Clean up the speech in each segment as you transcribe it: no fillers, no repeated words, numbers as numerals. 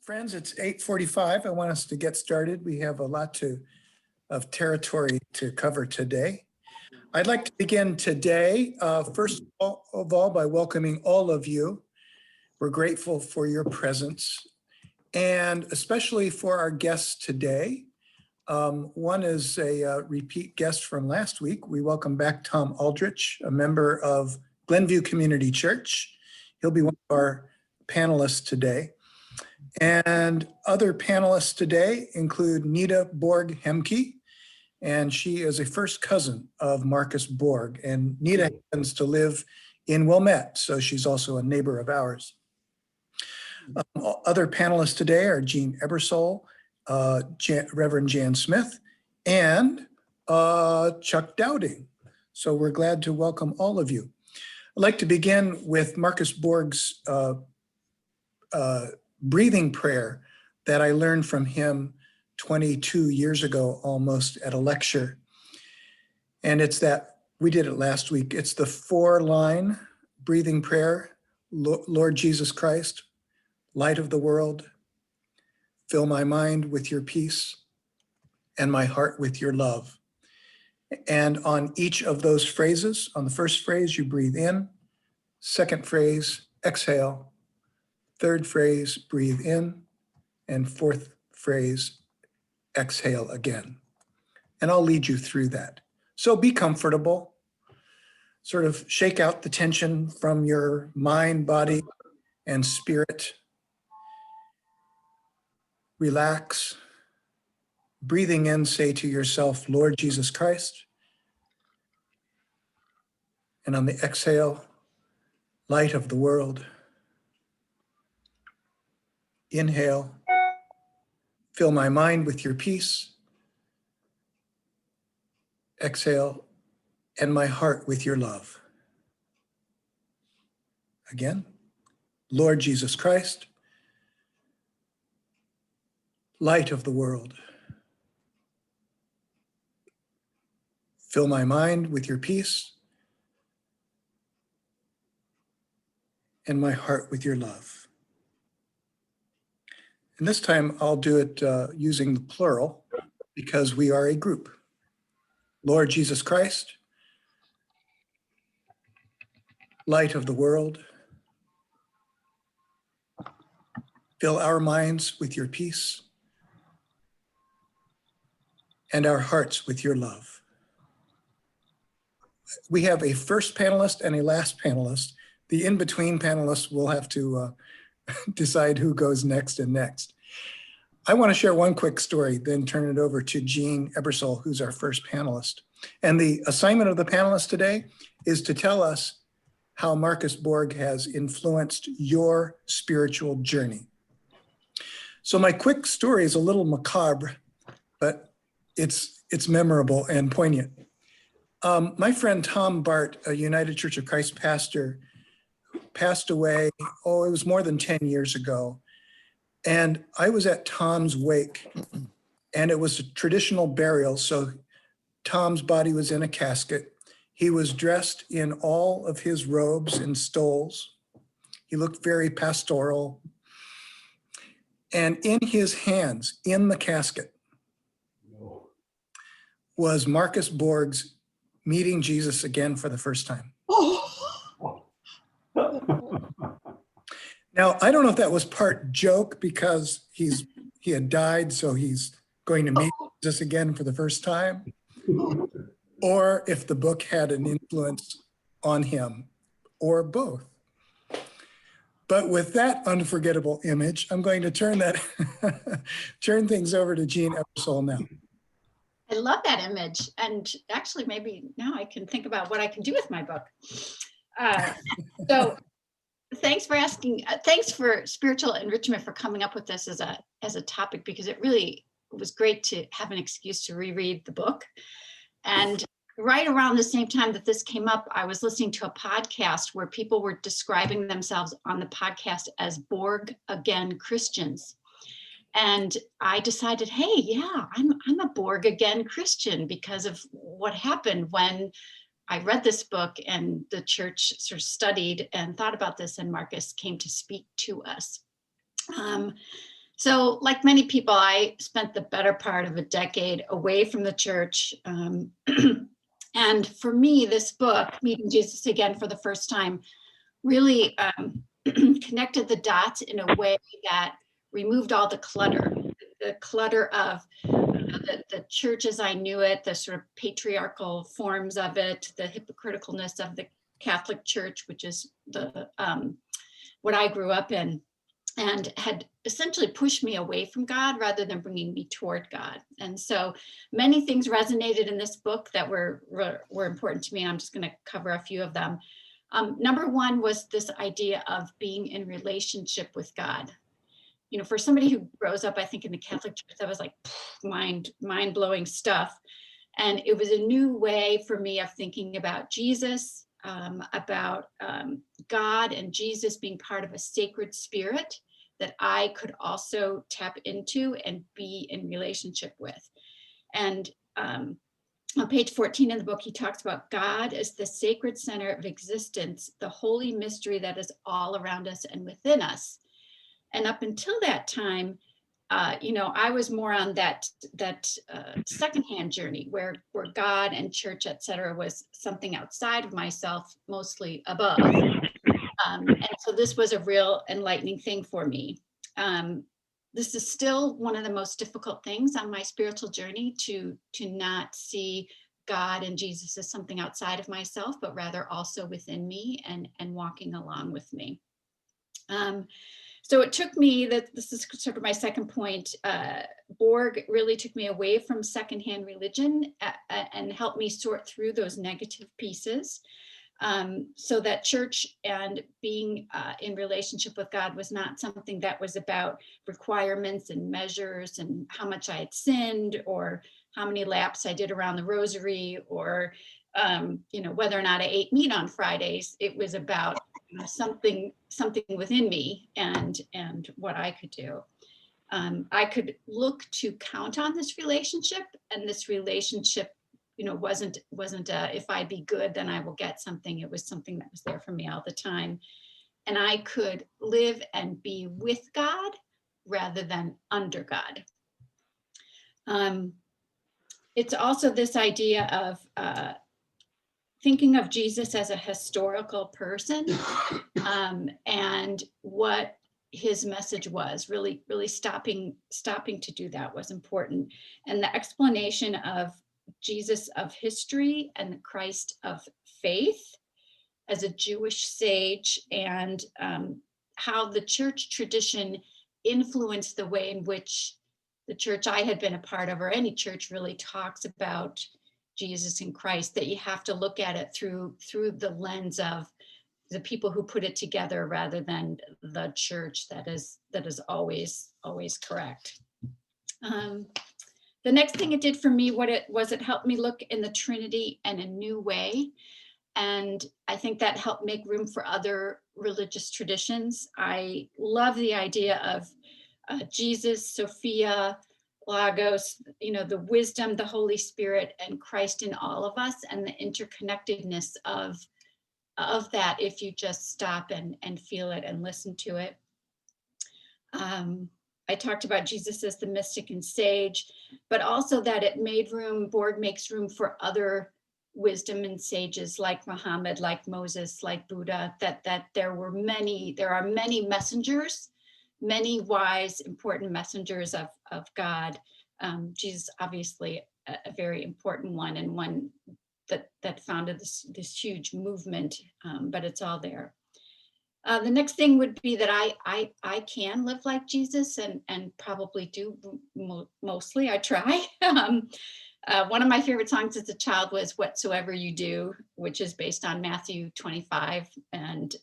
Friends, it's 8:45. I want us to get started. We have a lot of territory to cover today. I'd like to begin today, first of all, by welcoming all of you. We're grateful for your presence, and especially for our guests today. One is a repeat guest from last week. We welcome back Tom Aldrich, a member of Glenview Community Church. He'll be one of our panelists today. And other panelists today include Nita Borg Hemke, and she is a first cousin of Marcus Borg. And Nita happens to live in Wilmette, so she's also a neighbor of ours. Other panelists today are Jean Ebersole, Reverend Jan Smith, and Chuck Dowding. So we're glad to welcome all of you. I'd like to begin with Marcus Borg's breathing prayer that I learned from him 22 years ago, almost, at a lecture. And it's that, we did it last week, it's the 4-line breathing prayer. Lord Jesus Christ, light of the world, fill my mind with your peace and my heart with your love. And on each of those phrases, on the first phrase, you breathe in, second phrase, exhale, third phrase, breathe in, and fourth phrase, exhale again. And I'll lead you through that. So be comfortable, sort of shake out the tension from your mind, body, and spirit. Relax. Breathing in, say to yourself, Lord Jesus Christ. And on the exhale, light of the world. Inhale, fill my mind with your peace. Exhale, and my heart with your love. Again, Lord Jesus Christ, light of the world. Fill my mind with your peace and my heart with your love. And this time I'll do it using the plural because we are a group. Lord Jesus Christ, light of the world, fill our minds with your peace and our hearts with your love. We have a first panelist and a last panelist. The in-between panelists will have to decide who goes next and next. I want to share one quick story, then turn it over to Jean Ebersole, who's our first panelist. And the assignment of the panelists today is to tell us how Marcus Borg has influenced your spiritual journey. So my quick story is a little macabre, but it's memorable and poignant. My friend Tom Bart, a United Church of Christ pastor, passed away, it was more than 10 years ago. And I was at Tom's wake, and it was a traditional burial. So Tom's body was in a casket. He was dressed in all of his robes and stoles. He looked very pastoral. And in his hands, in the casket, was Marcus Borg's Meeting Jesus Again for the First Time. Now, I don't know if that was part joke because he had died, so he's going to meet Jesus again for the first time, or if the book had an influence on him, or both. But with that unforgettable image, I'm going to turn things over to Jean Ebersole now. I love that image. And actually, maybe now I can think about what I can do with my book. So thanks for asking. Thanks for Spiritual Enrichment for coming up with this as a topic, because it really was great to have an excuse to reread the book. And right around the same time that this came up, I was listening to a podcast where people were describing themselves on the podcast as Borg Again Christians. And I decided, hey, yeah, I'm a Borg Again Christian because of what happened when I read this book and the church sort of studied and thought about this, and Marcus came to speak to us. So like many people, I spent the better part of a decade away from the church. And for me, this book, Meeting Jesus Again for the First Time, really connected the dots in a way that removed all the clutter of the church as I knew it, the sort of patriarchal forms of it, the hypocriticalness of the Catholic Church, which is the what I grew up in, and had essentially pushed me away from God rather than bringing me toward God. And so many things resonated in this book that were important to me. And I'm just going to cover a few of them. Number one was this idea of being in relationship with God. You know, for somebody who grows up, I think in the Catholic Church, that was like mind-blowing stuff. And it was a new way for me of thinking about Jesus, about God and Jesus being part of a sacred spirit that I could also tap into and be in relationship with. And on page 14 in the book, he talks about God as the sacred center of existence, the holy mystery that is all around us and within us. And up until that time, you know, I was more on that secondhand journey where God and church, et cetera, was something outside of myself, mostly above. And so this was a real enlightening thing for me. This is still one of the most difficult things on my spiritual journey, to not see God and Jesus as something outside of myself, but rather also within me and walking along with me. So it took me, this is sort of my second point, Borg really took me away from secondhand religion and helped me sort through those negative pieces, so that church and being in relationship with God was not something that was about requirements and measures and how much I had sinned or how many laps I did around the rosary or you know, whether or not I ate meat on Fridays. It was about something within me and what I could do. I could look to count on this relationship, and this relationship, you know, wasn't if I be good, then I will get something. It was something that was there for me all the time. And I could live and be with God rather than under God. It's also this idea of thinking of Jesus as a historical person, and what his message was, really stopping to do that was important. And the explanation of Jesus of history and the Christ of faith as a Jewish sage, and how the church tradition influenced the way in which the church I had been a part of, or any church, really talks about Jesus and Christ, that you have to look at it through the lens of the people who put it together rather than the church that is always correct. The next thing it did for me, it helped me look in the Trinity in a new way. And I think that helped make room for other religious traditions. I love the idea of Jesus, Sophia, Logos, you know, the wisdom, the Holy Spirit, and Christ in all of us, and the interconnectedness of that if you just stop and feel it and listen to it. I talked about Jesus as the mystic and sage, but also that it made room, Borg makes room for other wisdom and sages like Muhammad, like Moses, like Buddha, that there are many messengers, many wise, important messengers of God. Jesus, obviously a very important one, and one that founded this huge movement, but it's all there. The next thing would be that I can live like Jesus, and probably do mostly. I try. One of my favorite songs as a child was "Whatsoever You Do," which is based on Matthew 25. And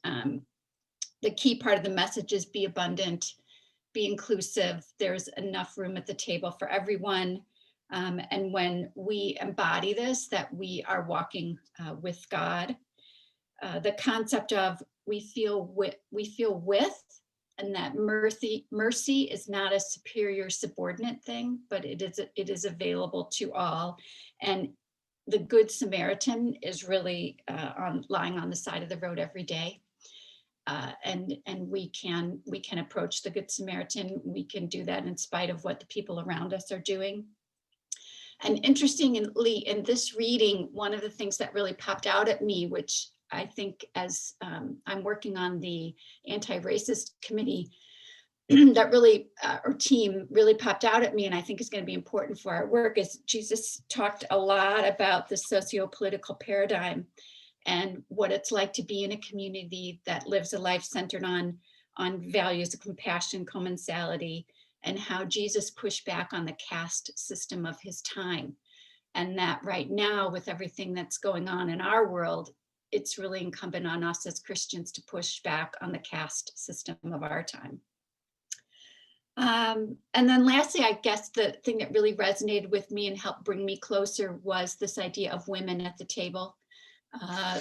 the key part of the message is be abundant, be inclusive. There's enough room at the table for everyone. And when we embody this, that we are walking with God. The concept of we feel with, and that mercy is not a superior subordinate thing, but it is available to all. And the Good Samaritan is really lying on the side of the road every day. and we can approach the Good Samaritan. We can do that in spite of what the people around us are doing. And interestingly, in this reading, one of the things that really popped out at me, which I think as I'm working on the anti-racist committee, that really, or team really popped out at me, and I think is going to be important for our work, is Jesus talked a lot about the socio-political paradigm and what it's like to be in a community that lives a life centered on values of compassion, commensality, and how Jesus pushed back on the caste system of his time. And that right now, with everything that's going on in our world, it's really incumbent on us as Christians to push back on the caste system of our time. And then lastly, I guess the thing that really resonated with me and helped bring me closer was this idea of women at the table,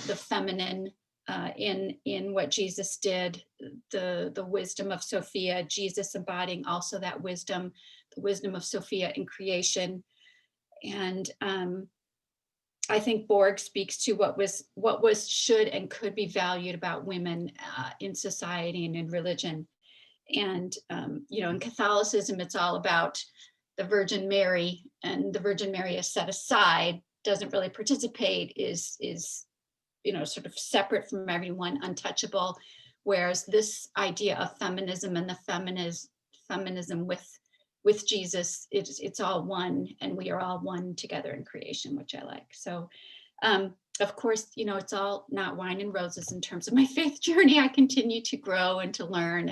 the feminine in what Jesus did, the wisdom of Sophia, Jesus embodying also that wisdom, the wisdom of Sophia in creation. And I think Borg speaks to what was should and could be valued about women in society and in religion. And, in Catholicism, it's all about the Virgin Mary, and the Virgin Mary is set aside, doesn't really participate, is sort of separate from everyone, untouchable. Whereas this idea of feminism and the feminism with Jesus, it's all one, and we are all one together in creation, which I like. So, of course, it's all not wine and roses in terms of my faith journey. I continue to grow and to learn.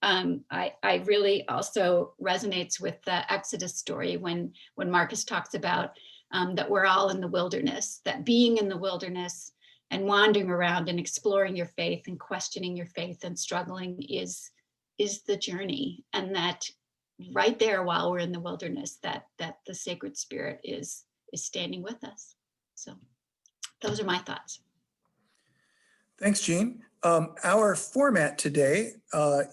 And I really also resonates with the Exodus story when Marcus talks about that we're all in the wilderness, that being in the wilderness and wandering around and exploring your faith and questioning your faith and struggling is the journey. And that right there, while we're in the wilderness, that the sacred spirit is standing with us. So those are my thoughts. Thanks, Jean. Our format today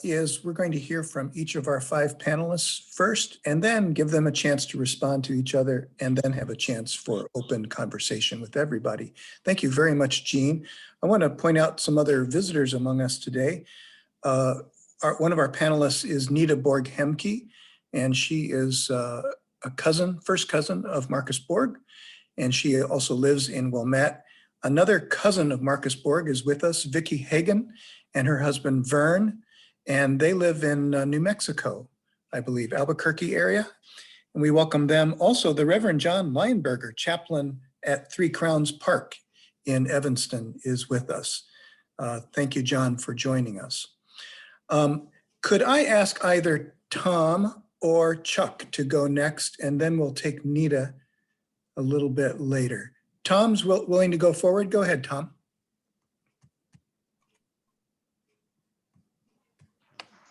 is we're going to hear from each of our 5 panelists first, and then give them a chance to respond to each other, and then have a chance for open conversation with everybody. Thank you very much, Jean. I want to point out some other visitors among us today. One of our panelists is Nita Borg-Hemke, and she is a first cousin of Marcus Borg, and she also lives in Wilmette. Another cousin of Marcus Borg is with us, Vicki Hagen, and her husband Vern, and they live in New Mexico, I believe, Albuquerque area. And we welcome them. Also, the Reverend John Leinberger, chaplain at Three Crowns Park in Evanston, is with us. Thank you, John, for joining us. Could I ask either Tom or Chuck to go next, and then we'll take Nita a little bit later. Tom's willing to go forward. Go ahead, Tom.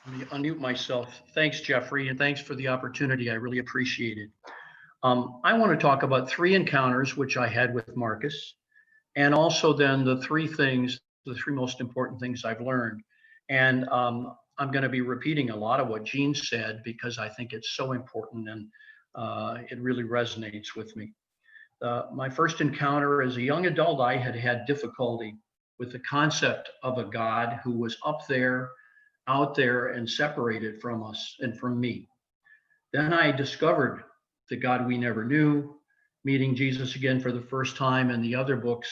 Let me unmute myself. Thanks, Jeffrey, and thanks for the opportunity. I really appreciate it. I want to talk about 3 encounters which I had with Marcus, and also then the 3 most important things I've learned. And I'm going to be repeating a lot of what Jean said because I think it's so important, and it really resonates with me. My first encounter as a young adult, I had had difficulty with the concept of a God who was up there, out there, and separated from us and from me. Then I discovered the God we never knew, meeting Jesus again for the first time in the other books,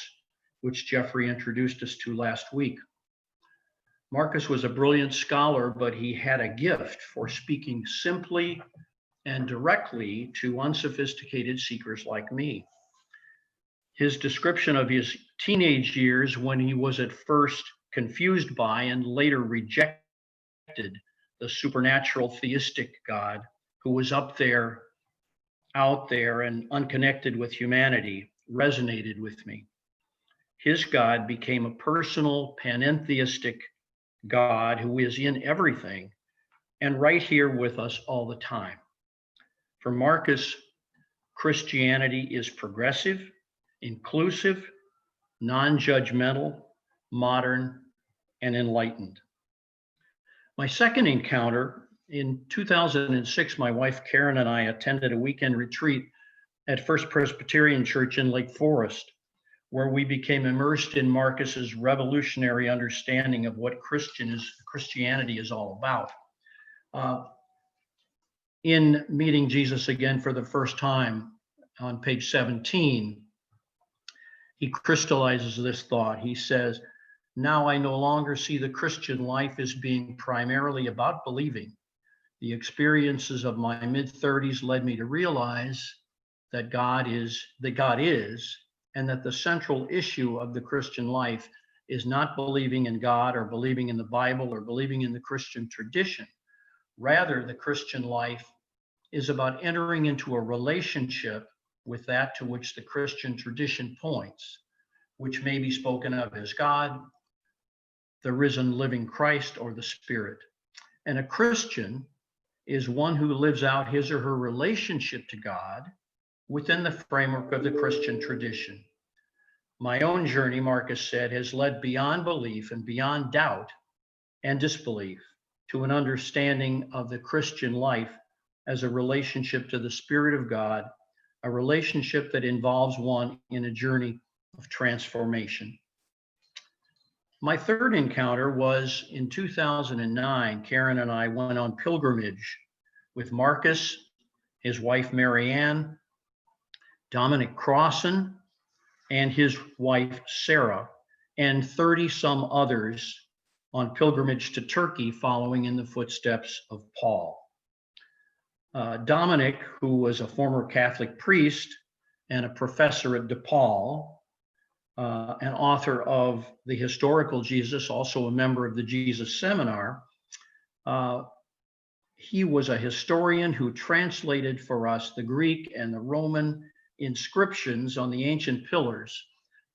which Jeffrey introduced us to last week. Marcus was a brilliant scholar, but he had a gift for speaking simply and directly to unsophisticated seekers like me. His description of his teenage years, when he was at first confused by and later rejected the supernatural theistic God who was up there, out there, and unconnected with humanity, resonated with me. His God became a personal panentheistic God who is in everything and right here with us all the time. For Marcus, Christianity is progressive, inclusive, non-judgmental, modern, and enlightened. My second encounter, in 2006, my wife Karen and I attended a weekend retreat at First Presbyterian Church in Lake Forest, where we became immersed in Marcus's revolutionary understanding of what Christianity is all about. In meeting Jesus again for the first time on page 17, he crystallizes this thought. He says, "Now I no longer see the Christian life as being primarily about believing. The experiences of my mid-30s led me to realize that God is, and that the central issue of the Christian life is not believing in God or believing in the Bible or believing in the Christian tradition. Rather, the Christian life is about entering into a relationship with that to which the Christian tradition points, which may be spoken of as God, the risen living Christ, or the Spirit. And a Christian is one who lives out his or her relationship to God within the framework of the Christian tradition. My own journey," Marcus said, "has led beyond belief and beyond doubt and disbelief to an understanding of the Christian life as a relationship to the Spirit of God, a relationship that involves one in a journey of transformation." My third encounter was in 2009. Karen and I went on pilgrimage with Marcus, his wife Marianne, Dominic Crossan, and his wife Sarah, and 30 some others on pilgrimage to Turkey, following in the footsteps of Paul. Dominic, who was a former Catholic priest and a professor at DePaul, an author of The Historical Jesus, also a member of the Jesus Seminar, he was a historian who translated for us the Greek and the Roman inscriptions on the ancient pillars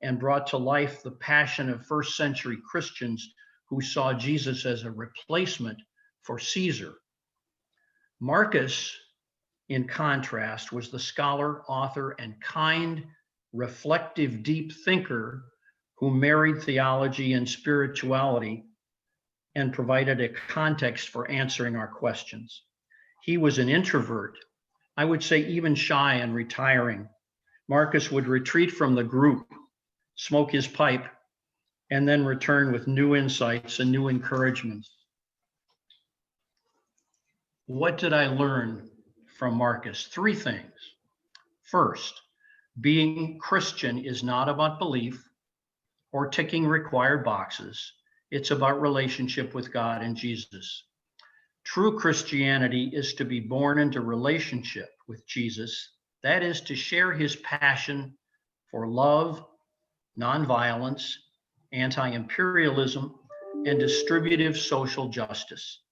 and brought to life the passion of first century Christians who saw Jesus as a replacement for Caesar. Marcus, in contrast, was the scholar, author, and kind, reflective, deep thinker who married theology and spirituality and provided a context for answering our questions. He was an introvert, I would say even shy and retiring. Marcus would retreat from the group, smoke his pipe, and then return with new insights and new encouragements. What did I learn from Marcus? 3 things. First, being Christian is not about belief or ticking required boxes. It's about relationship with God and Jesus. True Christianity is to be born into relationship with Jesus. That is to share his passion for love, nonviolence, anti-imperialism, and distributive social justice.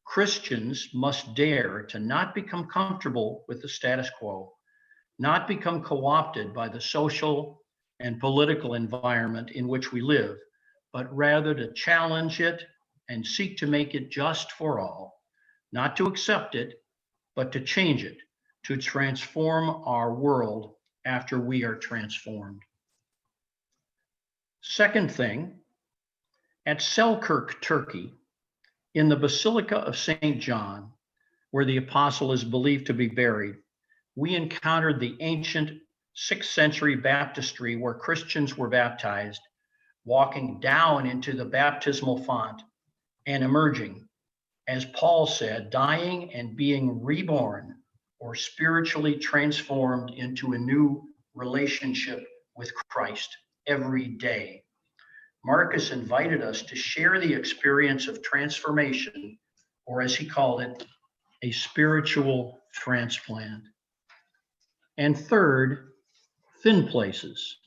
Christians must dare to not become comfortable with the status quo, not become co-opted by the social and political environment in which we live, but rather to challenge it and seek to make it just for all, not to accept it, but to change it, to transform our world after we are transformed. Second thing, at Selkirk, Turkey, in the Basilica of St. John, where the apostle is believed to be buried, we encountered the ancient 6th century baptistry where Christians were baptized, walking down into the baptismal font and emerging, as Paul said, dying and being reborn or spiritually transformed into a new relationship with Christ every day. Marcus invited us to share the experience of transformation, or as he called it, a spiritual transplant. And third, thin places.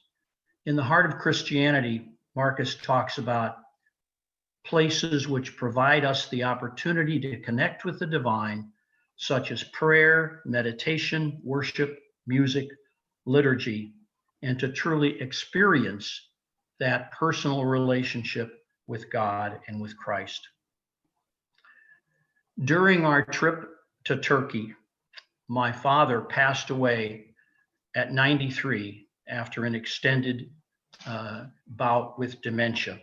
In the heart of Christianity, Marcus talks about places which provide us the opportunity to connect with the divine, such as prayer, meditation, worship, music, liturgy, and to truly experience that personal relationship with God and with Christ. During our trip to Turkey, my father passed away at 93 after an extended bout with dementia.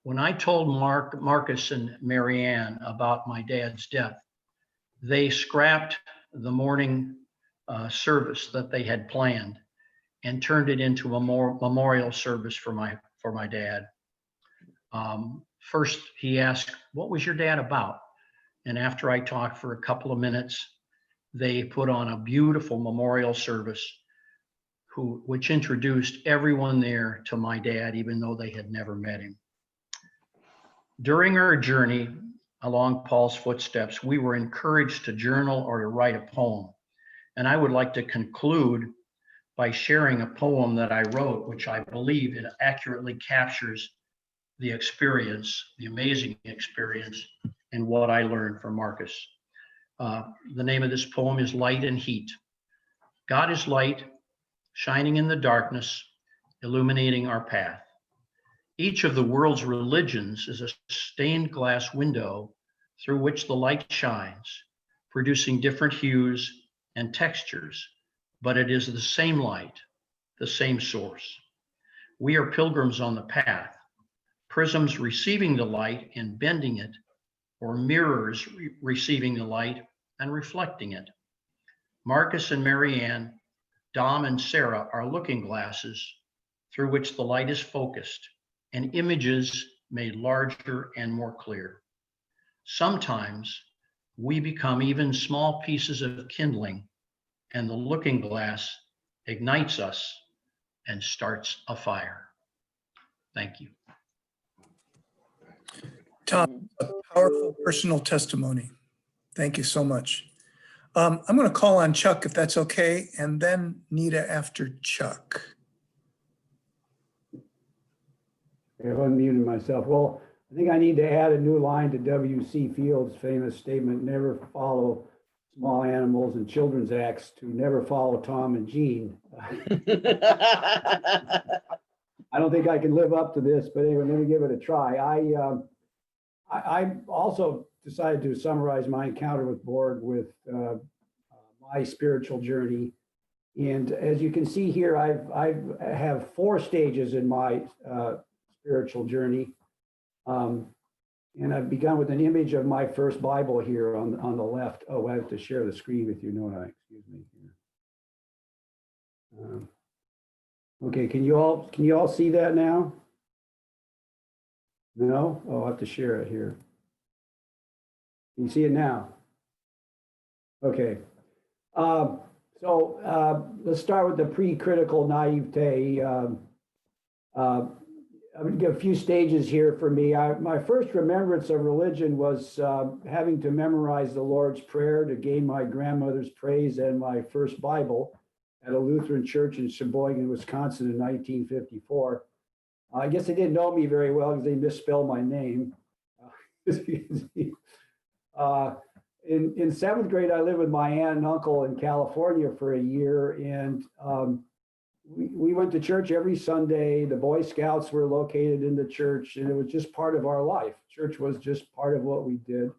When I told Marcus and Marianne about my dad's death, they scrapped the morning service that they had planned and turned it into a memorial service for my dad. First, he asked, "What was your dad about?" And after I talked for a couple of minutes, they put on a beautiful memorial service, which introduced everyone there to my dad, even though they had never met him. During our journey along Paul's footsteps, we were encouraged to journal or to write a poem. And I would like to conclude by sharing a poem that I wrote, which I believe it accurately captures the experience, the amazing experience, and what I learned from Marcus. The name of this poem is Light and Heat. God is light, shining in the darkness, illuminating our path. Each of the world's religions is a stained glass window through which the light shines, producing different hues and textures, but it is the same light, the same source. We are pilgrims on the path, prisms receiving the light and bending it, or mirrors receiving the light and reflecting it. Marcus and Marianne, Dom and Sarah are looking glasses through which the light is focused and images made larger and more clear. Sometimes we become even small pieces of kindling, and the looking glass ignites us and starts a fire. Thank you. Tom, a powerful personal testimony. Thank you so much. I'm going to call on Chuck if that's okay, and then Nita after Chuck. I've unmuted myself. Well, I think I need to add a new line to W.C. Fields' famous statement, never follow small animals and children's acts, to never follow Tom and Jean. I don't think I can live up to this, but anyway, let me give it a try. I also decided to summarize my encounter with Borg with my spiritual journey. And as you can see here, I have 4 stages in my spiritual journey. And I've begun with an image of my first Bible here on the left. Oh, I have to share the screen with you, don't I? Excuse me here. Okay, can you all see that now? No? Oh, I'll have to share it here. Can you see it now? Okay. Let's start with the pre-critical naivete. I'm going to give a few stages here for me. My first remembrance of religion was having to memorize the Lord's Prayer to gain my grandmother's praise and my first Bible at a Lutheran church in Sheboygan, Wisconsin in 1954. I guess they didn't know me very well because they misspelled my name. In 7th grade, I lived with my aunt and uncle in California for a year, and we went to church every Sunday. The Boy Scouts were located in the church, and it was just part of our life. Church was just part of what we did.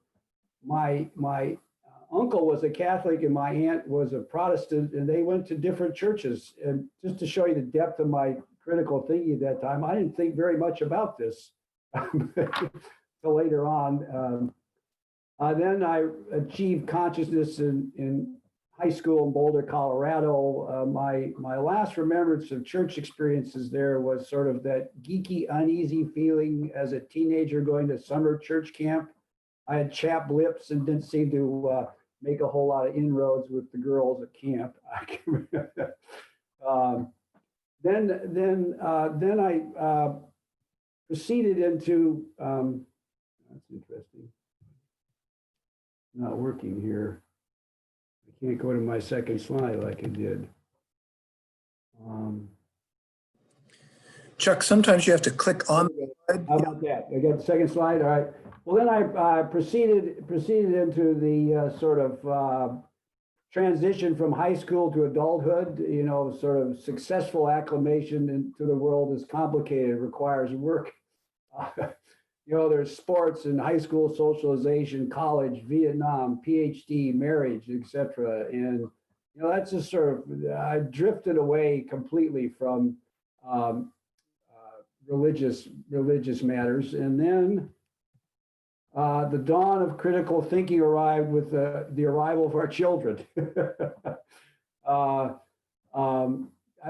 My uncle was a Catholic and my aunt was a Protestant, and they went to different churches. And just to show you the depth of my critical thinking at that time, I didn't think very much about this until later on. Then I achieved consciousness in high school in Boulder, Colorado. My last remembrance of church experiences there was sort of that geeky, uneasy feeling as a teenager going to summer church camp. I had chapped lips and didn't seem to make a whole lot of inroads with the girls at camp. Then I proceeded into, that's interesting, not working here. I can't go to my second slide like I did. Chuck, sometimes you have to click on the slide. How about that? I got the second slide. All right. Well, then I proceeded into the sort of transition from high school to adulthood. You know, sort of successful acclimation into the world is complicated, requires work. You know, there's sports and high school socialization, college, Vietnam, PhD, marriage, etc. And you know, that's just sort of I drifted away completely from religious matters. And then the dawn of critical thinking arrived with the arrival of our children.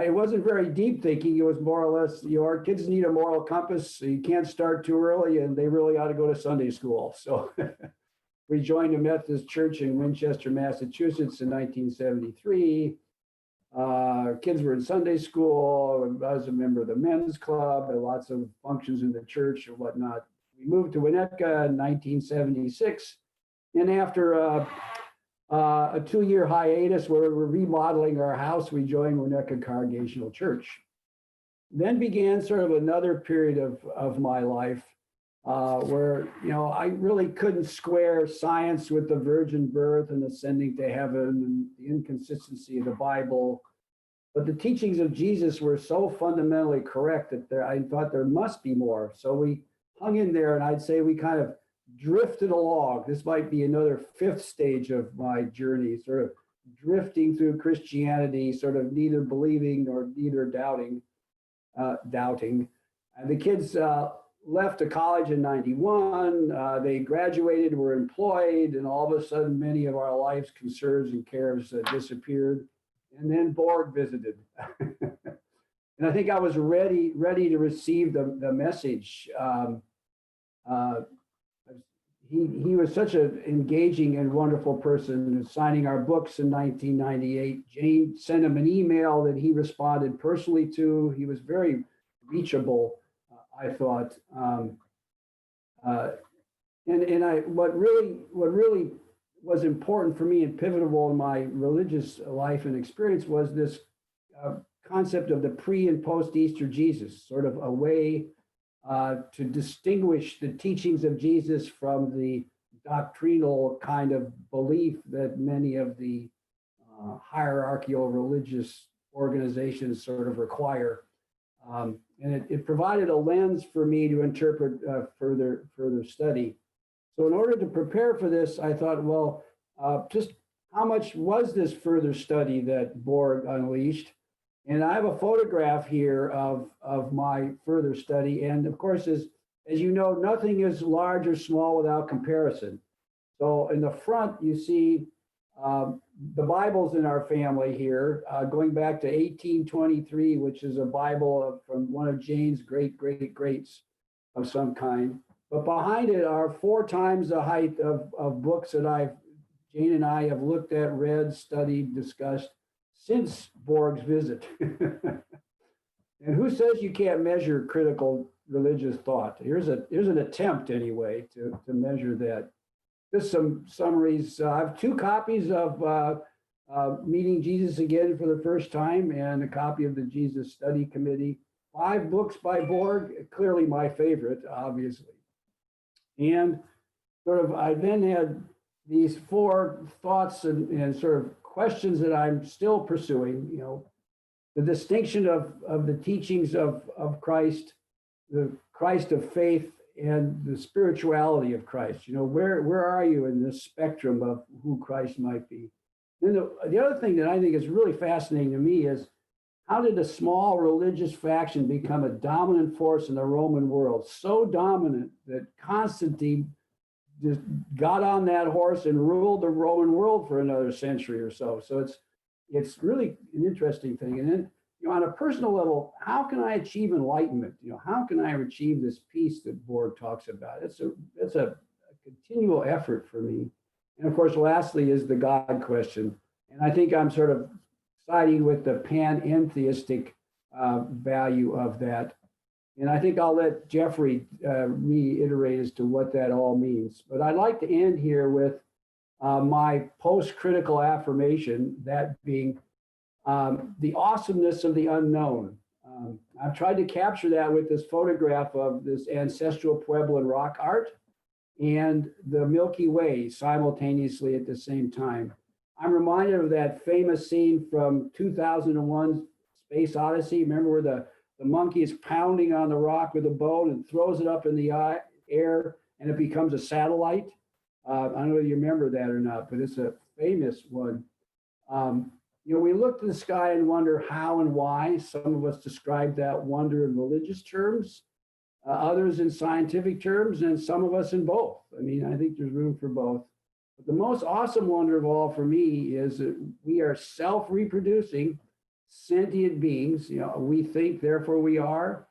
it wasn't very deep thinking. It was more or less, our kids need a moral compass. So you can't start too early, and they really ought to go to Sunday school. So we joined a Methodist church in Winchester, Massachusetts in 1973. Kids were in Sunday school. I was a member of the men's club, and lots of functions in the church and whatnot. We moved to Winnetka in 1976. And after a 2-year hiatus where we were remodeling our house, we joined Winnetka Congregational Church. Then began sort of another period of my life where, I really couldn't square science with the virgin birth and ascending to heaven and the inconsistency of the Bible. But the teachings of Jesus were so fundamentally correct that I thought there must be more. So we hung in there, and I'd say we kind of drifted along. This might be another 5th stage of my journey, sort of drifting through Christianity, sort of neither believing nor neither doubting. And the kids left to college in 91. They graduated, were employed, and all of a sudden, many of our life's concerns and cares disappeared. And then Borg visited. And I think I was ready to receive the message. He was such an engaging and wonderful person, signing our books in 1998. Jane sent him an email that he responded personally to. He was very reachable, I thought. What really was important for me and pivotal in my religious life and experience was this concept of the pre and post Easter Jesus, sort of a way to distinguish the teachings of Jesus from the doctrinal kind of belief that many of the hierarchical religious organizations sort of require. And it provided a lens for me to interpret further study. So in order to prepare for this, I thought, well, just how much was this further study that Borg unleashed? And I have a photograph here of my further study. And of course, as you know, nothing is large or small without comparison. So in the front, you see the Bibles in our family here, going back to 1823, which is a Bible from one of Jane's greats of some kind. But behind it are 4 times the height of books that Jane and I have looked at, read, studied, discussed since Borg's visit. And who says you can't measure critical religious thought? Here's an attempt anyway to measure that. Just some summaries. I have 2 copies of Meeting Jesus Again for the First Time and a copy of the Jesus Study Committee. 5 books by Borg, clearly my favorite, obviously. And I then had these 4 thoughts and sort of questions that I'm still pursuing, the distinction of the teachings of Christ, the Christ of faith, and the spirituality of Christ. Where are you in this spectrum of who Christ might be? Then the other thing that I think is really fascinating to me is, how did a small religious faction become a dominant force in the Roman world? So dominant that Constantine just got on that horse and ruled the Roman world for another century or so. So it's really an interesting thing. And then, on a personal level, how can I achieve enlightenment? How can I achieve this peace that Borg talks about? It's a continual effort for me. And of course, lastly is the God question. And I think I'm sort of siding with the panentheistic value of that. And I think I'll let Jeffrey reiterate as to what that all means. But I'd like to end here with my post-critical affirmation, that being the awesomeness of the unknown. I've tried to capture that with this photograph of this ancestral Puebloan rock art and the Milky Way simultaneously at the same time. I'm reminded of that famous scene from 2001 Space Odyssey. Remember where the monkey is pounding on the rock with a bone and throws it up in the air and it becomes a satellite? I don't know if you remember that or not, but it's a famous one. We look to the sky and wonder how and why. Some of us describe that wonder in religious terms, others in scientific terms, and some of us in both. I think there's room for both. But the most awesome wonder of all for me is that we are self-reproducing, sentient beings. We think, therefore we are.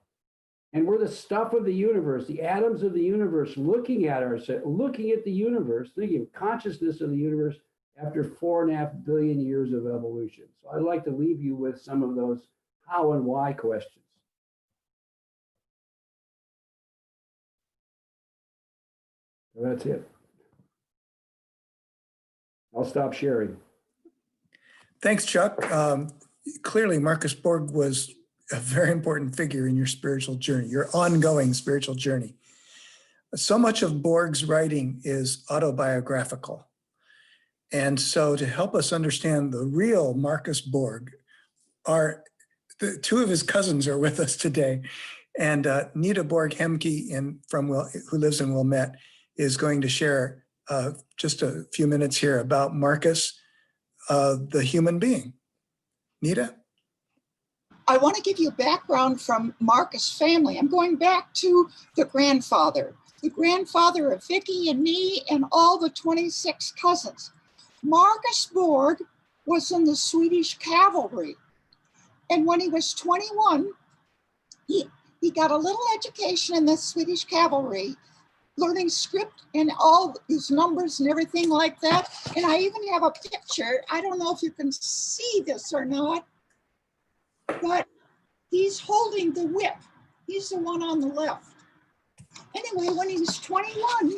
And we're the stuff of the universe, the atoms of the universe, looking at ourselves, looking at the universe, thinking of consciousness of the universe after 4.5 billion years of evolution. So I'd like to leave you with some of those how and why questions. So that's it. I'll stop sharing. Thanks, Chuck. Clearly, Marcus Borg was a very important figure in your spiritual journey, your ongoing spiritual journey. So much of Borg's writing is autobiographical. And so to help us understand the real Marcus Borg, the two of his cousins are with us today. And Nita Borg Hemke, who lives in Wilmette, is going to share just a few minutes here about Marcus, the human being. Nita? I want to give you a background from Marcus' family. I'm going back to the grandfather of Vicky and me and all the 26 cousins. Marcus Borg was in the Swedish cavalry. And when he was 21, he got a little education in the Swedish cavalry, learning script and all his numbers and everything like that. And I even have a picture. I don't know if you can see this or not, but he's holding the whip. He's the one on the left. Anyway, when he was 21,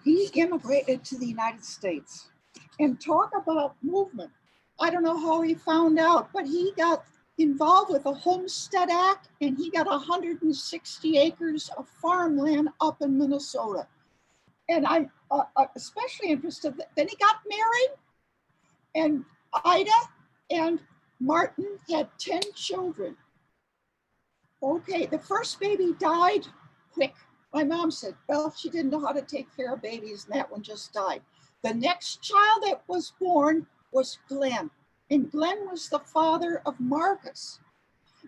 he immigrated to the United States. And talk about movement. I don't know how he found out, but he got involved with the Homestead Act, and he got 160 acres of farmland up in Minnesota. And I'm especially interested, then he got married, and Ida and Martin had 10 children. Okay, the first baby died quick. My mom said, well, she didn't know how to take care of babies, and that one just died. The next child that was born was Glenn, and Glenn was the father of Marcus.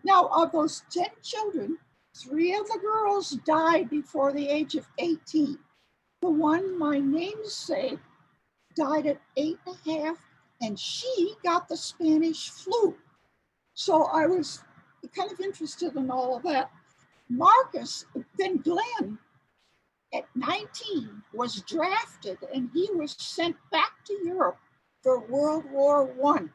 Now, of those 10 children, 3 of the girls died before the age of 18. The one, my namesake, died at 8.5, and she got the Spanish flu. So I was kind of interested in all of that. Marcus, then Glenn, at 19, was drafted, and he was sent back to Europe for World War I.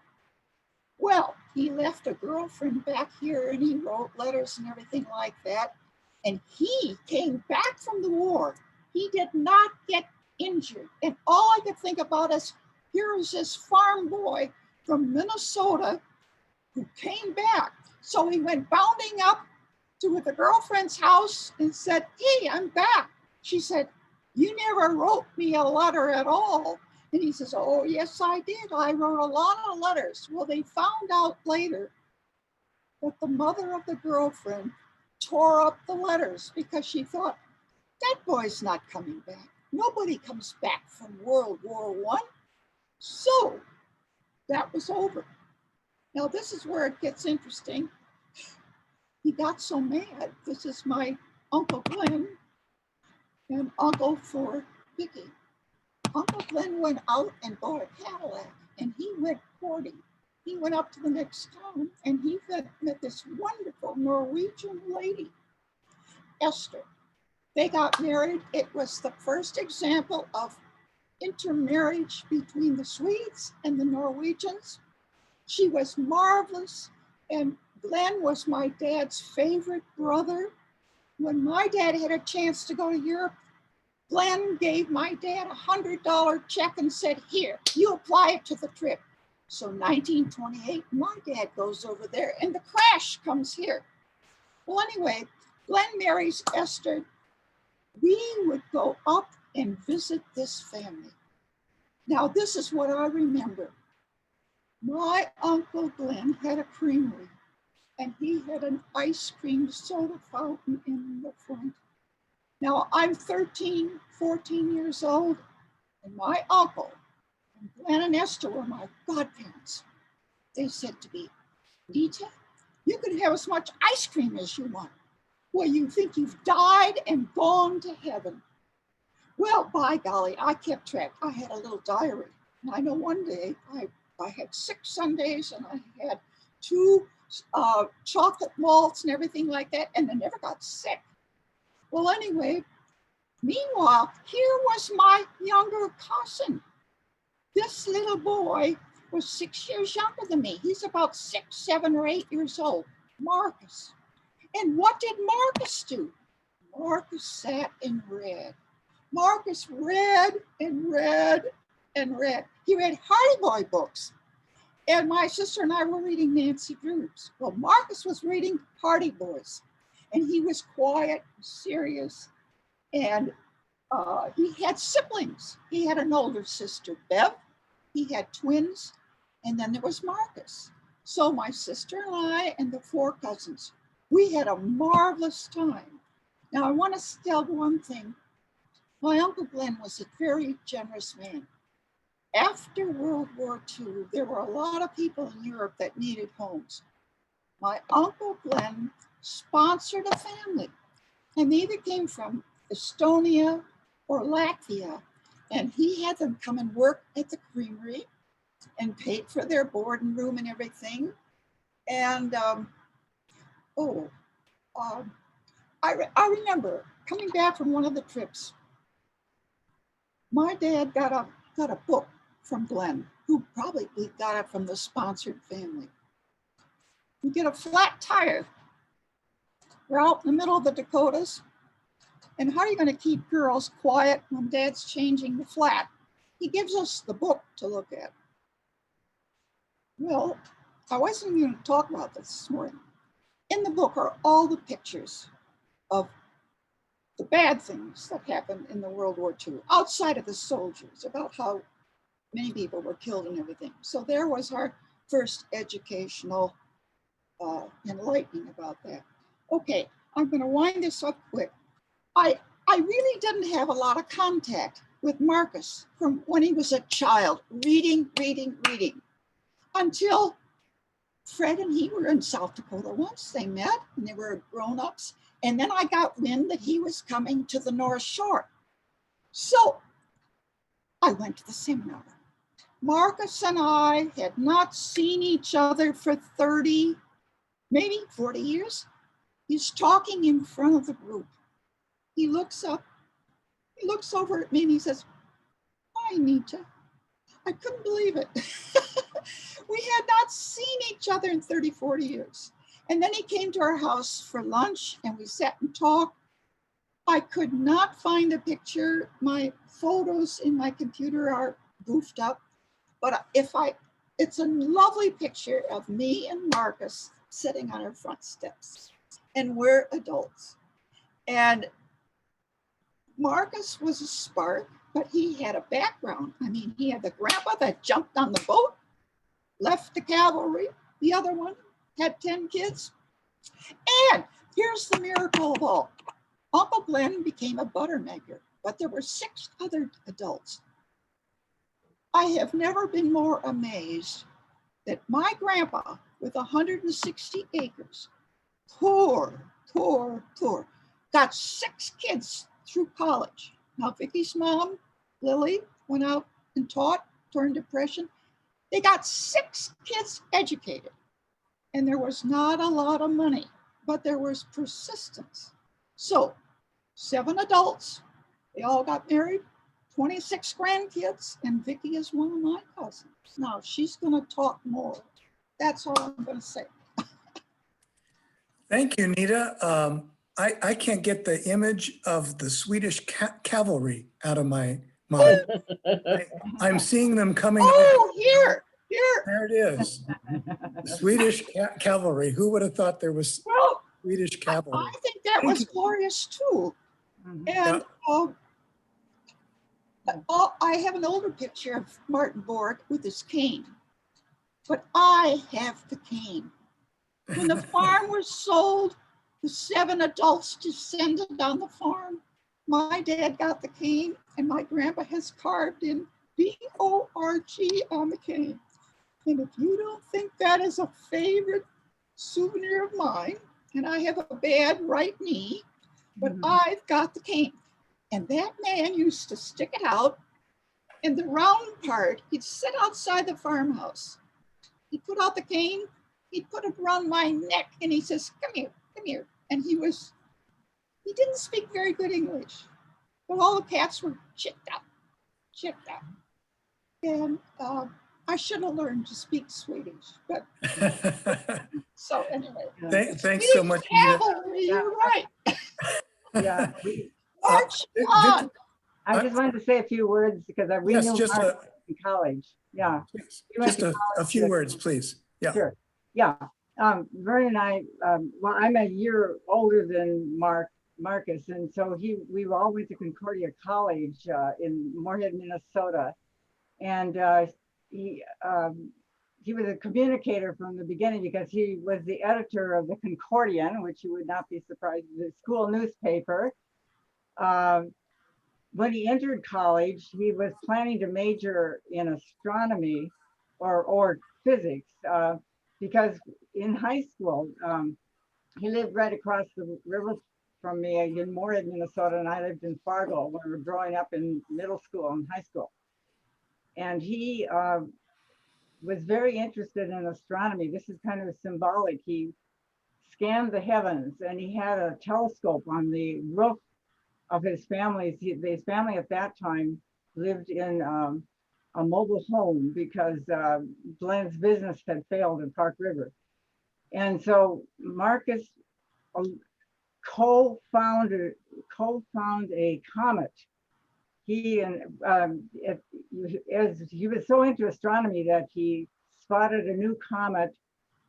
Well, he left a girlfriend back here, and he wrote letters and everything like that. And he came back from the war. He did not get injured. And all I could think about is, here is this farm boy from Minnesota who came back. So he went bounding up to the girlfriend's house and said, hey, I'm back. She said, you never wrote me a letter at all. And he says, oh, yes, I did. I wrote a lot of letters. Well, they found out later that the mother of the girlfriend tore up the letters because she thought, that boy's not coming back. Nobody comes back from World War I. So that was over. Now, this is where it gets interesting. He got so mad. This is my Uncle Glenn and uncle for Vicky. Uncle Glenn went out and bought a Cadillac, and he went courting. He went up to the next town, and he met this wonderful Norwegian lady, Esther. They got married. It was the first example of intermarriage between the Swedes and the Norwegians. She was marvelous, and Glenn was my dad's favorite brother. When my dad had a chance to go to Europe, Glenn gave my dad a $100 check and said, here, you apply it to the trip. So 1928, my dad goes over there and the crash comes here. Well, anyway, Glenn marries Esther. We would go up and visit this family. Now, this is what I remember. My Uncle Glenn had a creamery, and he had an ice cream soda fountain in the front. Now, I'm 13, 14 years old, and my uncle and Glenn and Esther were my godparents. They said to me, Nita, you can have as much ice cream as you want. Well, you think you've died and gone to heaven. Well, by golly, I kept track. I had a little diary. And I know one day I had 6 Sundays and I had 2 chocolate malts and everything like that, and they never got sick. Well, anyway, meanwhile, here was my younger cousin. This little boy was 6 years younger than me. He's about 6, 7, or 8 years old, Marcus. And what did Marcus do? Marcus sat and read. Marcus read and read and read. He read Hardy Boy books. And my sister and I were reading Nancy Drew's. Well, Marcus was reading Hardy Boys. And he was quiet, serious, and he had siblings. He had an older sister, Bev. He had twins, and then there was Marcus. So my sister and I and the 4 cousins, we had a marvelous time. Now I want to tell one thing. My Uncle Glenn was a very generous man. After World War II, there were a lot of people in Europe that needed homes. My Uncle Glenn sponsored a family, and they either came from Estonia or Latvia, and he had them come and work at the creamery and paid for their board and room and everything. And I remember coming back from one of the trips, my dad got a book from Glenn, who probably got it from the sponsored family. You get a flat tire. We're out in the middle of the Dakotas. And how are you going to keep girls quiet when Dad's changing the flat? He gives us the book to look at. Well, I wasn't going to talk about this morning. In the book are all the pictures of the bad things that happened in the World War II, outside of the soldiers, about how many people were killed and everything. So there was our first educational enlightening about that. Okay, I'm going to wind this up quick. I really didn't have a lot of contact with Marcus from when he was a child, reading, until Fred and he were in South Dakota once. They met and they were grown-ups. And then I got wind that he was coming to the North Shore. So I went to the seminar. Marcus and I had not seen each other for 30, maybe 40 years. He's talking in front of the group. He looks up, he looks over at me and he says, "Hi, Nita." I couldn't believe it. We had not seen each other in 30, 40 years. And then he came to our house for lunch and we sat and talked. I could not find a picture. My photos in my computer are goofed up, but it's a lovely picture of me and Marcus sitting on our front steps, and we're adults. And Marcus was a spark, but he had a background. I mean, he had the grandpa that jumped on the boat, left the cavalry. The other one had 10 kids. And here's the miracle of all. Uncle Glenn became a buttermaker, but there were 6 other adults. I have never been more amazed that my grandpa, with 160 acres, poor, got 6 kids through college. Now, Vicky's mom, Lily, went out and taught during Depression. They got 6 kids educated. And there was not a lot of money, but there was persistence. So 7 adults, they all got married, 26 grandkids, and Vicky is one of my cousins. Now she's gonna talk more. That's all I'm gonna say. Thank you, Nita. I can't get the image of the Swedish cavalry out of my mind. I'm seeing them coming. Oh, here. There it is. Swedish cavalry. Who would have thought there was Well, Swedish cavalry? I think that was glorious too. And I have an older picture of Martin Borg with his cane, but I have the cane. When the farm was sold, the 7 adults descended on the farm. My dad got the cane, and my grandpa has carved in B-O-R-G on the cane. And if you don't think that is a favorite souvenir of mine, and I have a bad right knee, but I've got the cane. And that man used to stick it out, and the round part, he'd sit outside the farmhouse. He'd put out the cane, he'd put it around my neck and he says, come here. And he didn't speak very good English, but all the cats were chipped out. And I should have learned to speak Swedish, but so anyway. Thanks so much, Edith. Cavalry, you're right. Yeah. March Vic- on. I just wanted to say a few words because we Yes, knew just Mark in college. Yeah. We went just to a college few with- words, please. Yeah. Sure. Yeah. Vern and I, well, I'm a year older than Marcus, and so we all went to Concordia College in Moorhead, Minnesota, and he was a communicator from the beginning because he was the editor of the Concordian, which you would not be surprised, the school newspaper. When he entered college, he was planning to major in astronomy or physics because in high school, he lived right across the river from me in Moorhead, Minnesota, and I lived in Fargo when we were growing up in middle school and high school. And he was very interested in astronomy. This is kind of symbolic. He scanned the heavens and he had a telescope on the roof of his family. His family at that time lived in a mobile home because Glenn's business had failed in Park River. And so Marcus co-found a comet. He was so into astronomy that he spotted a new comet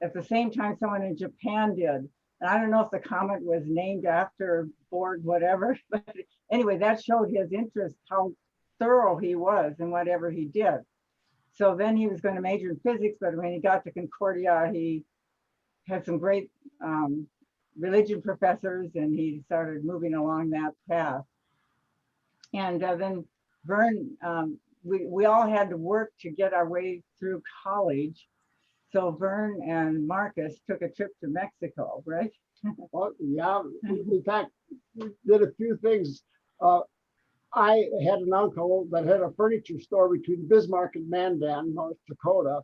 at the same time someone in Japan did. And I don't know if the comet was named after Borg, whatever, but anyway, that showed his interest, how thorough he was in whatever he did. So then he was going to major in physics, but when he got to Concordia, he had some great religion professors and he started moving along that path. And then Vern, we all had to work to get our way through college. So Vern and Marcus took a trip to Mexico, right? Well, yeah, in fact, we did a few things. I had an uncle that had a furniture store between Bismarck and Mandan, North Dakota.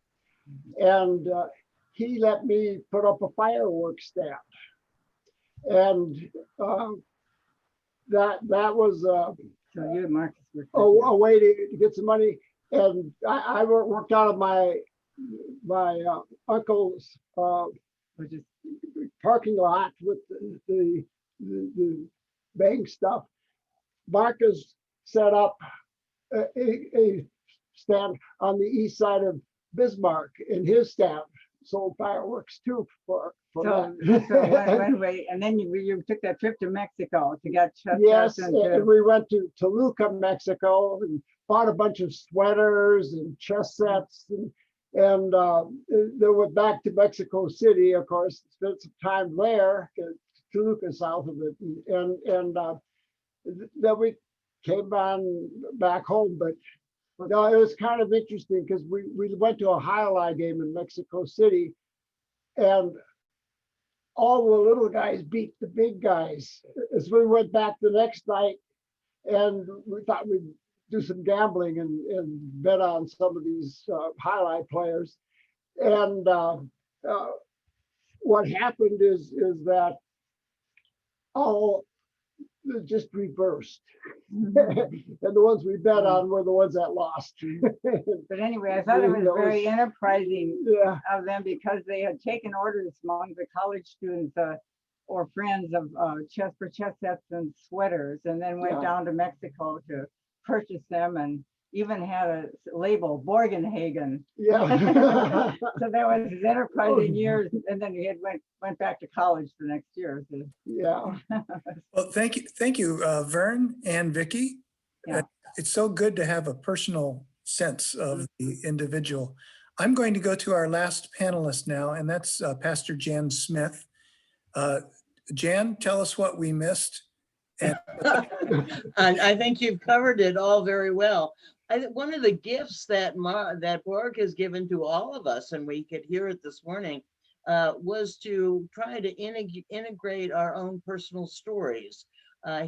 And he let me put up a fireworks stand. And that was So you and Marcus were a way to get some money. And I worked out of my uncle's which is parking lot with the bank stuff. Marcus set up a stand on the east side of Bismarck, and his stand sold fireworks too for so that. one way, and then you took that trip to Mexico to get Yes, and and we went to Toluca, Mexico, and bought a bunch of sweaters and chess sets, and then went back to Mexico City, of course, spent some time there, Toluca south of it, and then we came on back home. But no, it was kind of interesting because we went to a highlight game in Mexico City, and all the little guys beat the big guys. As we went back the next night, and we thought we'd do some gambling and bet on some of these highlight players. And what happened is that all just reversed. And the ones we bet on were the ones that lost. But anyway, I thought it was very enterprising Yeah. of them because they had taken orders among the college students or friends of chess sets and sweaters, and then went Yeah. down to Mexico to purchase them, and even had a label Borgenhagen. Yeah. So that was his enterprising years, and then he had went back to college the next year. So. Yeah. Well, thank you, Vern and Vicky. Yeah. It's so good to have a personal sense of the individual. I'm going to go to our last panelist now, and that's Pastor Jan Smith. Jan, tell us what we missed. And I think you've covered it all very well. One of the gifts that Borg has given to all of us, and we could hear it this morning, was to try to integrate our own personal stories.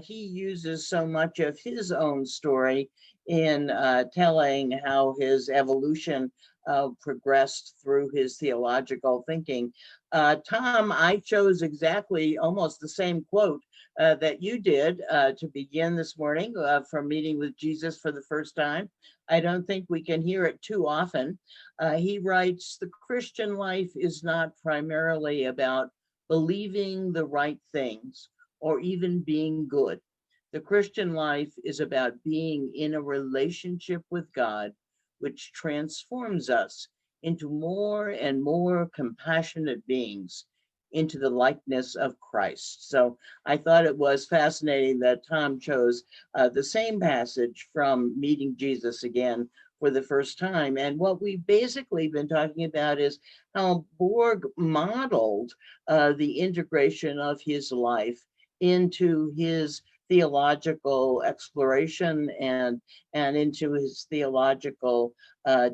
he uses so much of his own story in telling how his evolution progressed through his theological thinking. Tom, I chose exactly almost the same quote that you did to begin this morning from Meeting with Jesus for the First Time. I don't think we can hear it too often. He writes, "The Christian life is not primarily about believing the right things or even being good. The Christian life is about being in a relationship with God, which transforms us into more and more compassionate beings, into the likeness of Christ." So I thought it was fascinating that Tom chose the same passage from Meeting Jesus Again for the First Time. And what we've basically been talking about is how Borg modeled the integration of his life into his theological exploration and into his theological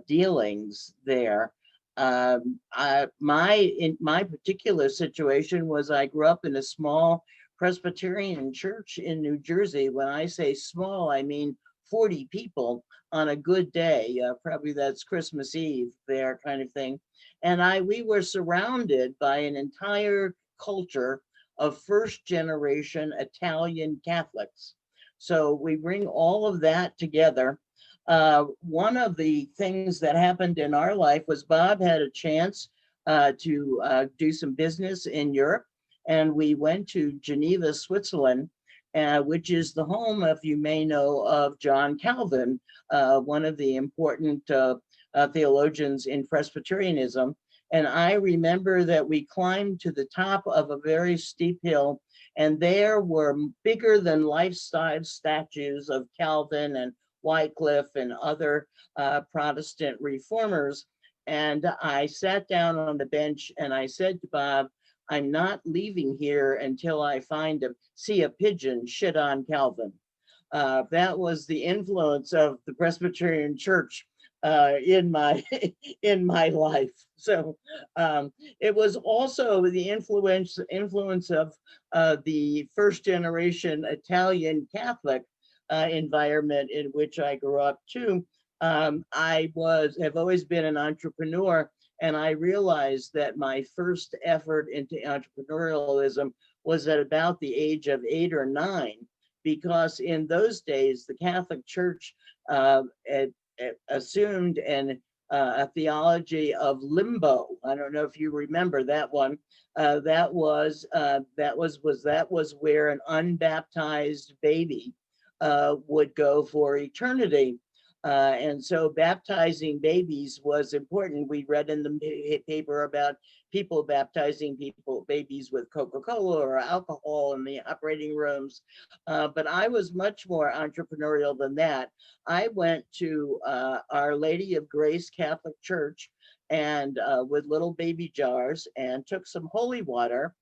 dealings there. In my particular situation was I grew up in a small Presbyterian church in New Jersey. When I say small, I mean 40 people on a good day. Probably that's Christmas Eve there kind of thing. And we were surrounded by an entire culture of first generation Italian Catholics. So we bring all of that together. One of the things that happened in our life was Bob had a chance to do some business in Europe, and we went to Geneva, Switzerland, which is the home, if you may know, of John Calvin, one of the important theologians in Presbyterianism. And I remember that we climbed to the top of a very steep hill, and there were bigger than life-size statues of Calvin and Wycliffe and other Protestant reformers. And I sat down on the bench and I said to Bob, "I'm not leaving here until I see a pigeon shit on Calvin." That was the influence of the Presbyterian Church in my in my life. So it was also the influence of the first generation Italian Catholic environment in which I grew up too. I have always been an entrepreneur, and I realized that my first effort into entrepreneurialism was at about the age of 8 or 9, because in those days the Catholic Church assumed a theology of limbo. I don't know if you remember that one. That was where an unbaptized baby would go for eternity. And so baptizing babies was important. We read in the paper about people baptizing babies with Coca-Cola or alcohol in the operating rooms. But I was much more entrepreneurial than that. I went to Our Lady of Grace Catholic Church and with little baby jars, and took some holy water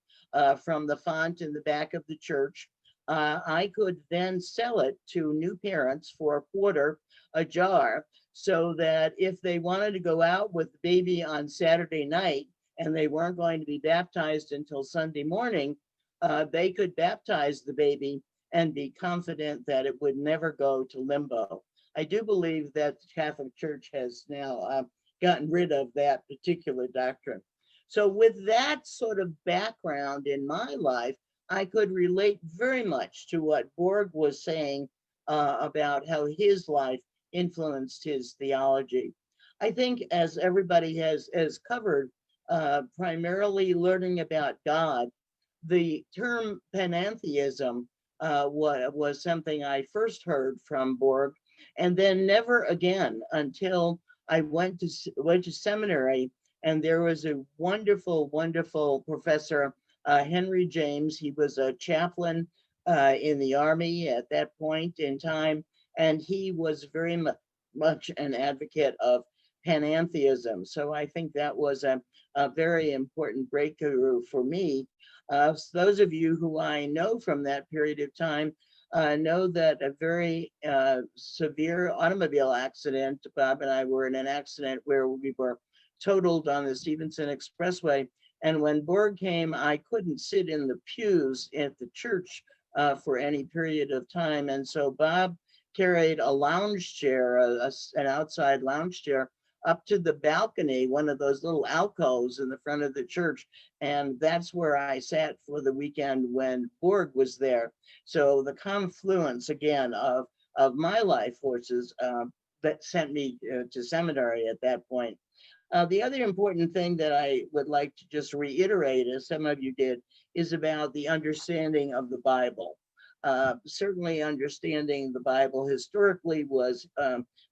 from the font in the back of the church. I could then sell it to new parents for $1 a jar, so that if they wanted to go out with the baby on Saturday night and they weren't going to be baptized until Sunday morning, they could baptize the baby and be confident that it would never go to limbo. I do believe that the Catholic Church has now gotten rid of that particular doctrine. So with that sort of background in my life, I could relate very much to what Borg was saying about how his life influenced his theology. I think, as everybody has covered, primarily learning about God, the term panentheism was something I first heard from Borg, and then never again until I went to seminary. And there was a wonderful, wonderful professor, Henry James. He was a chaplain in the Army at that point in time, and he was very much an advocate of panentheism. So I think that was a very important breakthrough for me. So those of you who I know from that period of time know that a very severe automobile accident, Bob and I were in an accident where we were totaled on the Stevenson Expressway. And when Borg came, I couldn't sit in the pews at the church for any period of time. And so Bob carried a lounge chair, an outside lounge chair, up to the balcony, one of those little alcoves in the front of the church. And that's where I sat for the weekend when Borg was there. So the confluence again of my life forces that sent me to seminary at that point. The other important thing that I would like to just reiterate, as some of you did, is about the understanding of the Bible. Certainly understanding the Bible historically was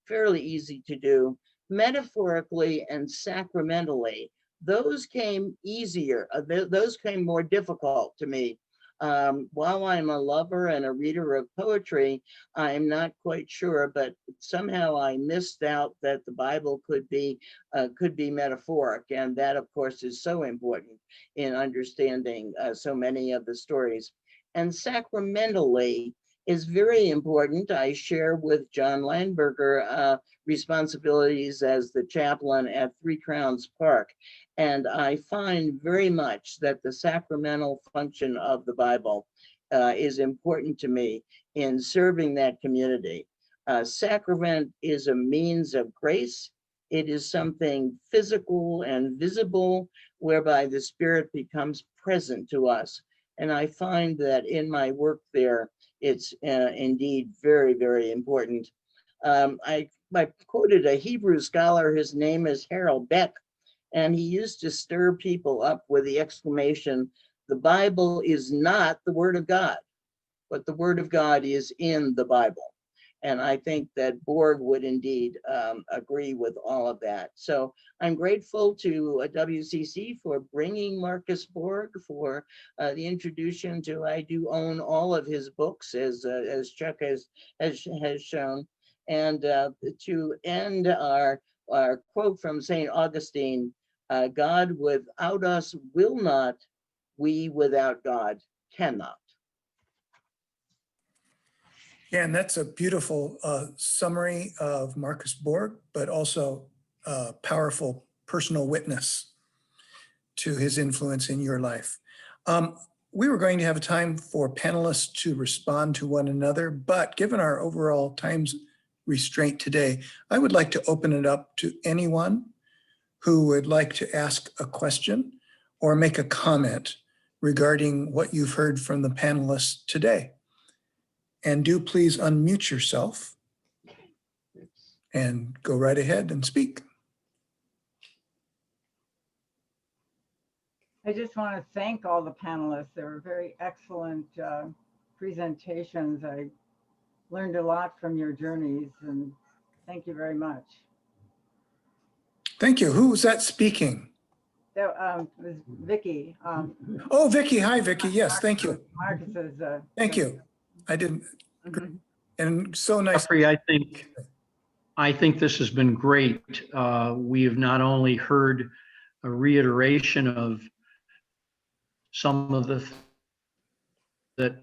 fairly easy to do. Metaphorically and sacramentally, those came easier, those came more difficult to me. While I'm a lover and a reader of poetry, I'm not quite sure, but somehow I missed out that the Bible could be metaphoric, and that, of course, is so important in understanding so many of the stories. And sacramentally is very important. I share with John Landberger responsibilities as the chaplain at Three Crowns Park. And I find very much that the sacramental function of the Bible is important to me in serving that community. Sacrament is a means of grace. It is something physical and visible whereby the Spirit becomes present to us. And I find that in my work there, it's indeed very, very important. I quoted a Hebrew scholar, his name is Harold Beck, and he used to stir people up with the exclamation, "The Bible is not the Word of God, but the Word of God is in the Bible." And I think that Borg would indeed agree with all of that. So I'm grateful to WCC for bringing Marcus Borg, for the introduction to, I do own all of his books, as Chuck has shown. And to end our quote from St. Augustine, God without us will not, we without God cannot. Yeah, and that's a beautiful summary of Marcus Borg, but also a powerful personal witness to his influence in your life. We were going to have a time for panelists to respond to one another, but given our overall time's restraint today, I would like to open it up to anyone who would like to ask a question or make a comment regarding what you've heard from the panelists today. And do please unmute yourself and go right ahead and speak. I just want to thank all the panelists. They were very excellent presentations. I learned a lot from your journeys, and thank you very much. Thank you. Who was that speaking? That was Vicky. Oh, Vicky. Hi, Vicky. Yes, thank you. Marcus's. Thank you. I didn't. And so nice. Jeffrey, I think this has been great. We have not only heard a reiteration of some of the that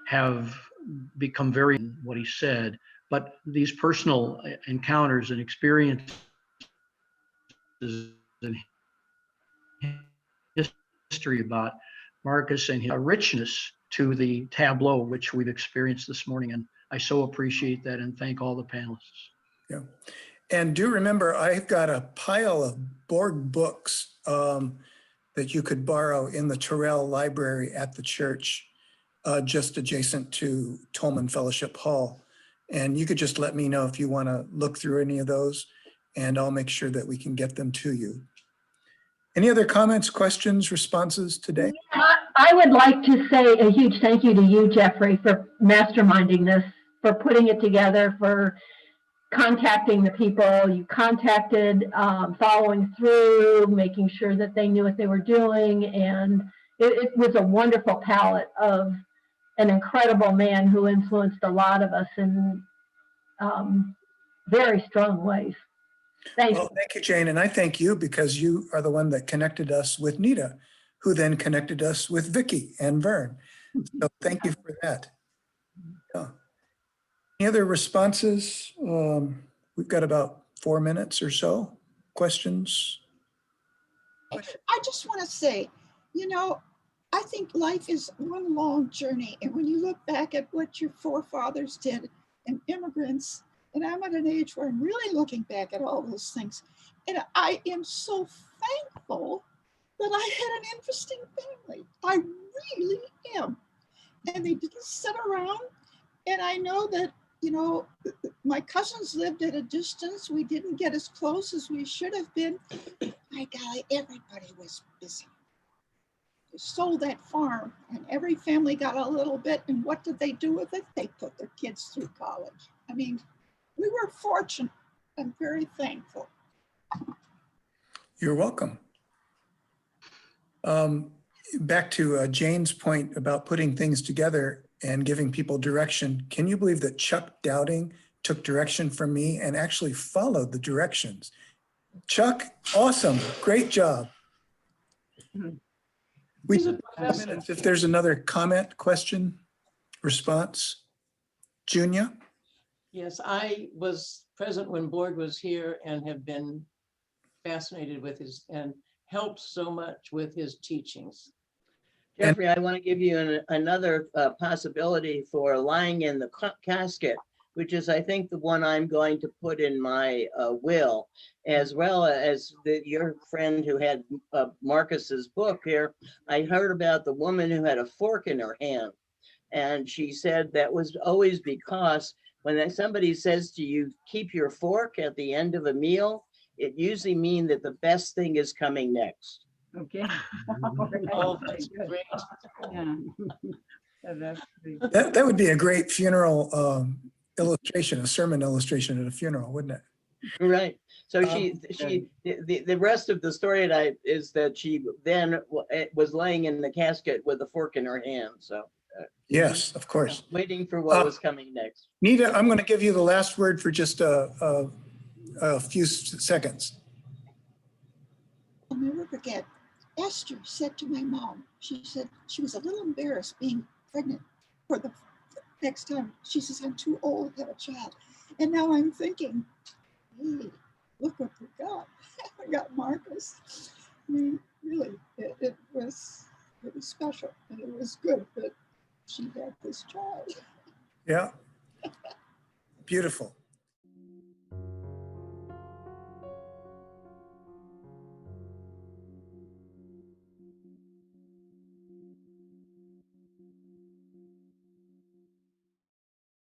have become very what he said, but these personal encounters and experiences and history about Marcus and his richness to the tableau which we've experienced this morning. And I so appreciate that and thank all the panelists. Yeah. And do remember, I've got a pile of Borg books that you could borrow in the Terrell Library at the church, just adjacent to Tolman Fellowship Hall. And you could just let me know if you want to look through any of those, and I'll make sure that we can get them to you. Any other comments, questions, responses today? I would like to say a huge thank you to you, Jeffrey, for masterminding this, for putting it together, for contacting the people you contacted, following through, making sure that they knew what they were doing. And it was a wonderful palette of an incredible man who influenced a lot of us in very strong ways. Thank you. Thank you, Jane. And I thank you because you are the one that connected us with Nita, who then connected us with Vicky and Vern. So thank you for that. Yeah. Any other responses? We've got about 4 minutes or so. Questions? I just want to say, you know, I think life is one long journey. And when you look back at what your forefathers did and immigrants, and I'm at an age where I'm really looking back at all those things. And I am so thankful that I had an interesting family. I really am. And they didn't sit around. And I know that, you know, my cousins lived at a distance. We didn't get as close as we should have been. My golly, everybody was busy. They sold that farm and every family got a little bit. And what did they do with it? They put their kids through college. I mean, we were fortunate. I'm very thankful. You're welcome. Back to Jane's point about putting things together and giving people direction. Can you believe that Chuck Dowding took direction from me and actually followed the directions? Chuck, awesome, great job. We have 5 minutes if there's another comment, question, response. Junia? Yes, I was present when Borg was here and have been fascinated with his and helped so much with his teachings. Jeffrey, I want to give you another possibility for lying in the casket, which is, I think, the one I'm going to put in my will, as well as your friend who had Marcus's book here. I heard about the woman who had a fork in her hand. And she said that was always because when somebody says to you, keep your fork at the end of a meal, it usually means that the best thing is coming next. Okay. Oh, that's great. Yeah. Yeah, that's the- That would be a great funeral illustration, a sermon illustration at a funeral, wouldn't it? Right. So Okay. the rest of the story is that she then was laying in the casket with a fork in her hand. So Yes, of course. waiting for what was coming next. Nita, I'm going to give you the last word for just a few seconds. I'll never forget, Esther said to my mom, she said she was a little embarrassed being pregnant for the next time. She says, I'm too old to have a child. And now I'm thinking, hey, look what we got. We got Marcus. I mean, really, it was special and it was good that she had this child. Yeah. Beautiful.